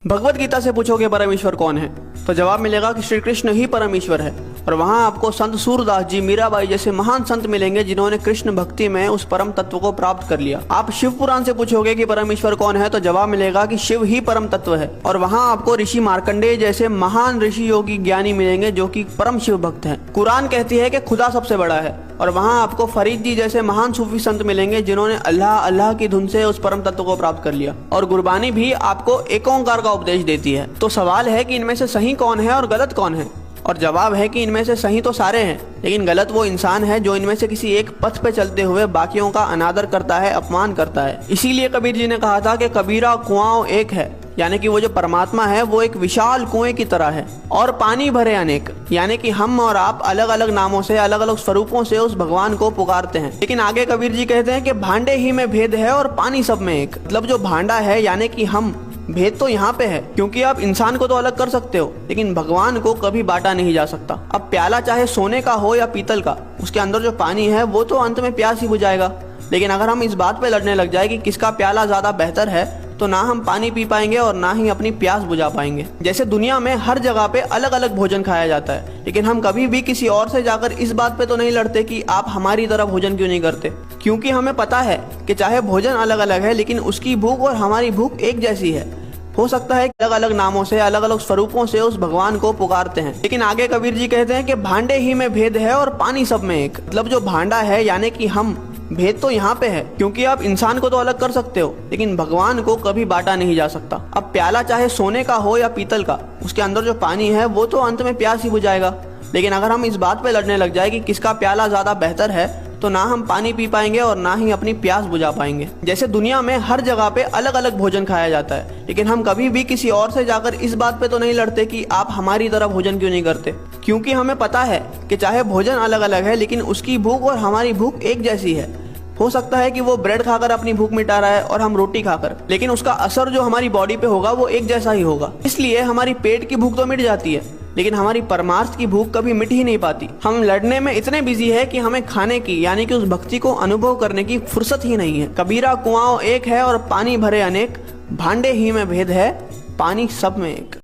भगवत गीता से पूछोगे परमेश्वर कौन है, तो जवाब मिलेगा कि श्री कृष्ण ही परमेश्वर है। और वहाँ आपको संत सूरदास जी, मीराबाई जैसे महान संत मिलेंगे जिन्होंने कृष्ण भक्ति में उस परम तत्व को प्राप्त कर लिया। आप शिव पुराण से पूछोगे कि परमेश्वर कौन है, तो जवाब मिलेगा कि शिव ही परम तत्व है। और वहाँ आपको ऋषि मार्कंडेय जैसे महान ऋषि योगी ज्ञानी मिलेंगे जो कि परम शिव भक्त हैं। कुरान कहती है कि खुदा सबसे बड़ा है। और वहाँ आपको फरीद जी जैसे महान सूफी संत मिलेंगे जिन्होंने अल्लाह अल्लाह की धुन से उस परम तत्व को प्राप्त कर लिया। और गुरबानी भी आपको एक ओंकार का उपदेश देती है। तो सवाल है कि इनमें से सही कौन है और गलत कौन है, और जवाब है कि इनमें से सही तो सारे हैं, लेकिन गलत वो इंसान है जो इनमें से किसी एक पथ पे चलते हुए बाकियों का अनादर करता है, अपमान करता है। इसीलिए कबीर जी ने कहा था कि कबीरा कुआं एक है, यानी कि वो जो परमात्मा है वो एक विशाल कुएं की तरह है और पानी भरे अनेक, यानी कि हम और आप अलग अलग नामों से, अलग अलग स्वरूपों से उस भगवान को पुकारते हैं। लेकिन आगे कबीर जी कहते हैं कि भांडे ही में भेद है और पानी सब में एक। मतलब जो भांडा है यानी कि हम, भेद तो यहाँ पे है, क्योंकि आप इंसान को तो अलग कर सकते हो लेकिन भगवान को कभी बांटा नहीं जा सकता। अब प्याला चाहे सोने का हो या पीतल का, उसके अंदर जो पानी है वो तो अंत में प्यास ही बुझाएगा। लेकिन अगर हम इस बात पे लड़ने लग जाए कि किसका प्याला ज्यादा बेहतर है, तो ना हम पानी पी पाएंगे और ना ही अपनी प्यास बुझा पाएंगे। जैसे दुनिया में हर जगह पे अलग अलग भोजन खाया जाता है, लेकिन हम कभी भी किसी और से जाकर इस बात पे तो नहीं लड़ते कि आप हमारी तरह भोजन क्यों नहीं करते, क्योंकि हमें पता है कि चाहे भोजन अलग अलग है लेकिन उसकी भूख और हमारी भूख एक जैसी है। हो सकता है अलग अलग नामों से, अलग अलग स्वरूपों से उस भगवान को पुकारते हैं। लेकिन आगे कबीर जी कहते हैं कि भांडे ही में भेद है और पानी सब में एक। मतलब जो भांडा है यानी कि हम, भेद तो यहाँ पे है, क्योंकि आप इंसान को तो अलग कर सकते हो लेकिन भगवान को कभी बांटा नहीं जा सकता। अब प्याला चाहे सोने का हो या पीतल का, उसके अंदर जो पानी है वो तो अंत में प्यास ही बुझाएगा। लेकिन अगर हम इस बात पे लड़ने लग जाए कि किसका प्याला ज्यादा बेहतर है, तो ना हम पानी पी पाएंगे और ना ही अपनी प्यास बुझा पाएंगे। जैसे दुनिया में हर जगह पे अलग अलग भोजन खाया जाता है, लेकिन हम कभी भी किसी और से जाकर इस बात पे तो नहीं लड़ते कि आप हमारी तरह भोजन क्यों नहीं करते, क्योंकि हमें पता है कि चाहे भोजन अलग अलग है लेकिन उसकी भूख और हमारी भूख एक जैसी है। हो सकता है कि वो ब्रेड खाकर अपनी भूख मिटा रहा है और हम रोटी खाकर, लेकिन उसका असर जो हमारी बॉडी पे होगा वो एक जैसा ही होगा। इसलिए हमारी पेट की भूख तो मिट जाती है लेकिन हमारी परमार्थ की भूख कभी मिट ही नहीं पाती। हम लड़ने में इतने बिजी है कि हमें खाने की, यानी कि उस भक्ति को अनुभव करने की फुर्सत ही नहीं है। कबीरा कुआं एक है और पानी भरे अनेक, भांडे ही में भेद है, पानी सब में एक।